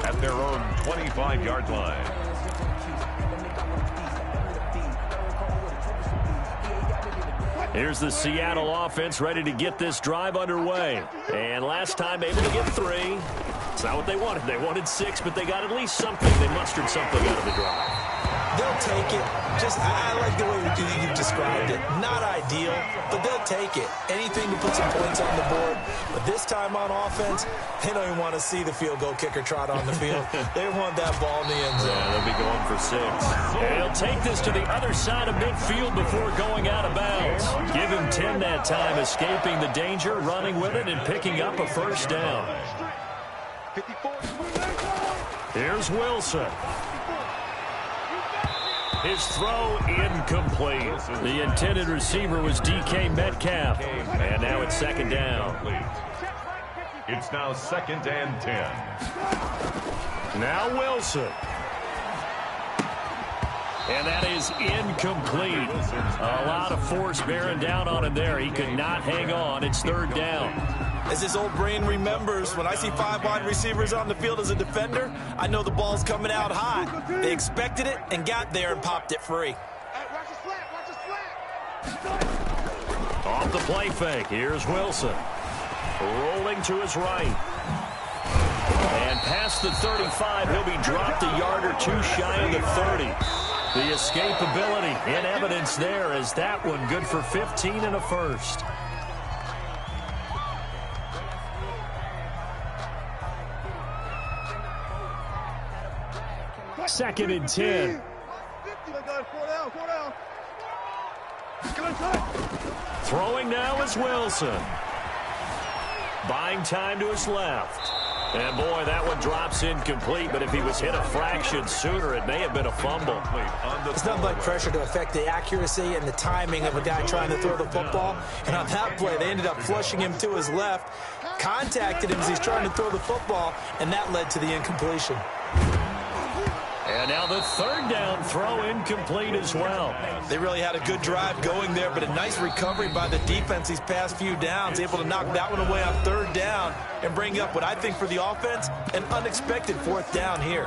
at their own 25-yard line. Here's the Seattle offense ready to get this drive underway. And last time able to get 3. It's not what they wanted. They wanted 6, but they got at least something. They mustered something out of the drive. They'll take it. I like the way you described it. Not ideal, but they'll take it. Anything to put some points on the board. But this time on offense, they don't even want to see the field goal kicker trot on the field. They want that ball in the end zone. Yeah, they'll be going for 6. And he'll take this to the other side of midfield before going out of bounds. Give him 10 that time, escaping the danger, running with it, and picking up a first down. Here's Wilson. His throw incomplete. The intended receiver was DK Metcalf. And now it's second down. It's now 2nd and 10. Now Wilson. And that is incomplete. A lot of force bearing down on him there. He could not hang on. It's 3rd down. As his old brain remembers, when I see 5 wide receivers on the field as a defender, I know the ball's coming out high. They expected it and got there and popped it free. Off the play fake, here's Wilson. Rolling to his right. And past the 35, he'll be dropped a yard or 2 shy of the 30. The escapability in evidence there as that one good for 15 and a first. Second and 10. Throwing now is Wilson. Buying time to his left. And boy, that one drops incomplete, but if he was hit a fraction sooner, it may have been a fumble. It's nothing like pressure to affect the accuracy and the timing of a guy trying to throw the football. And on that play, they ended up flushing him to his left, contacted him as he's trying to throw the football, and that led to the incompletion. And now the 3rd down throw incomplete as well. They really had a good drive going there, but a nice recovery by the defense these past few downs, able to knock that one away on 3rd down and bring up what I think for the offense, an unexpected 4th down here.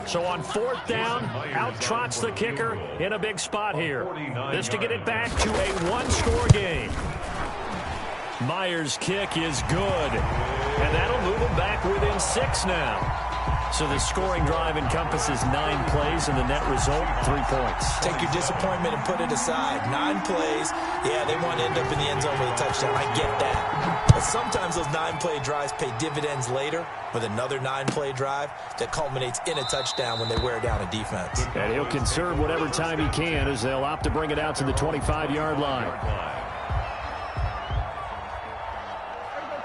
So on 4th down, out trots the kicker in a big spot here. This to get it back to a 1-score game. Myers' kick is good, and that'll move him back within 6 now. So the scoring drive encompasses 9 plays, and the net result, 3 points. Take your disappointment and put it aside. 9 plays. Yeah, they want to end up in the end zone with a touchdown. I get that. But sometimes those 9-play drives pay dividends later with another 9-play drive that culminates in a touchdown when they wear down a defense. And he'll conserve whatever time he can as they'll opt to bring it out to the 25-yard line.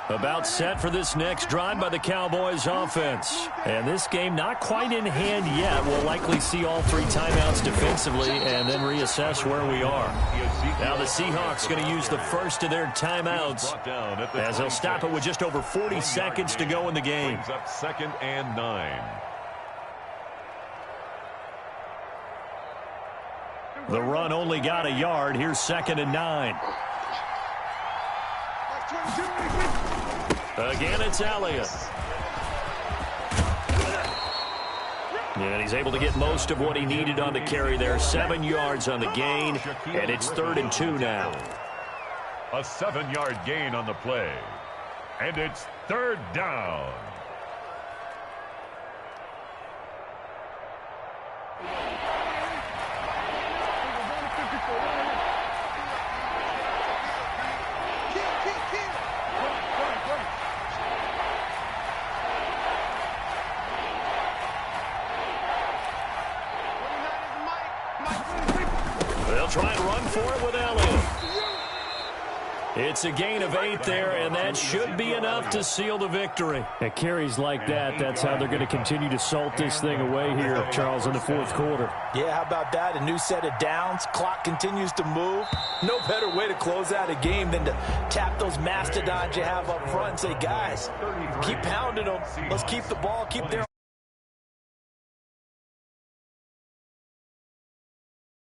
About set for this next drive by the Cowboys offense. And this game not quite in hand yet. We'll likely see all 3 timeouts defensively and then reassess where we are. Now the Seahawks going to use the first of their timeouts as they'll stop it with just over 40 seconds to go in the game. 2nd and 9. The run only got a yard. Here's 2nd and 9. Again, it's Elliott. And he's able to get most of what he needed on the carry there. 7 yards on the gain, and it's 3rd and 2 now. A 7-yard gain on the play. And it's 3rd down. They'll try and run for it with Elliott. It's a gain of 8 there, and that should be enough to seal the victory. At carries like that, that's how they're going to continue to salt this thing away here, Charles, in the 4th quarter. Yeah, how about that? A new set of downs. Clock continues to move. No better way to close out a game than to tap those mastodons you have up front and say, guys, keep pounding them. Let's keep the ball, keep their